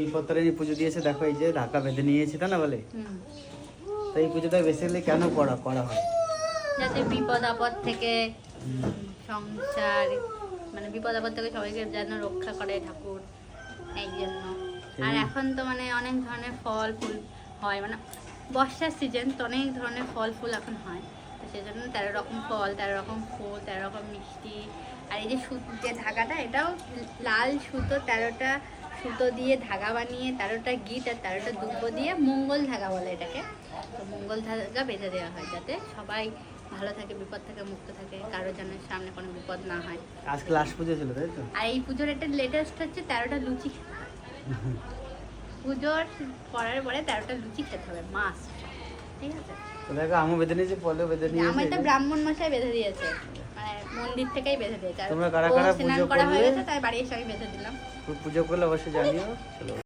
বিপত্তারিণী পুজো দিয়েছে, দেখো এই যে ঢাকা বেঁধে নিয়েছে, তা না বলে? তো এই পুজোটা বেসিক্যালি কেন করা হয়? যাতে বিপদ আপদ থেকে সংসার, মানে বিপদ আপদ থেকে সবাইকে যেন রক্ষা করে ঠাকুর, এই জন্য। আর এখন তো মানে অনেক ধরনের ফল ফুল হয়, মানে বর্ষার সিজন তো অনেক ধরনের ফল ফুল এখন হয়, তো সেই জন্য 13 রকম ফল, 13 রকম ফুল, 13 রকম মিষ্টি। আর এই যে যে ধাগাটা, এটাও লাল সুতো, 13টা সুতো দিয়ে ধাগা বানিয়ে, 13টা গিট আর 13টা দুব্ব দিয়ে মঙ্গল ধাগা বলে এটাকে। তো মঙ্গল ধাগা বেঁধে দেওয়া হয় যাতে সবাই ভালো থাকে, বিপদ থেকে মুক্ত থাকে, কারোর যেন সামনে কোনো বিপদ না হয়। আজকে লাস্ট পুজো ছিল, তাই তো? আর এই পুজোর একটা লেটেস্ট হচ্ছে 13টা লুচি। পুজোর করার পরে 13টা লুচি খেতে হবে, মাস্ট। ঠিক আছে? তো দেখো আমও বেঁধে নিয়েছে, পলেও বেঁধে নিয়েছে। আমার তো ব্রাহ্মণ মশাই বেঁধে দিয়েছে, মানে মন্দির থেকেই বেঁধে দিয়েছে। তোমরা কারা কারা পুজো করা হয়ে করলে, গেছে, তাই বাড়ি এসে আমি বেঁধে দিলাম। পুজো করলে অবশ্যই জানিও। চলো।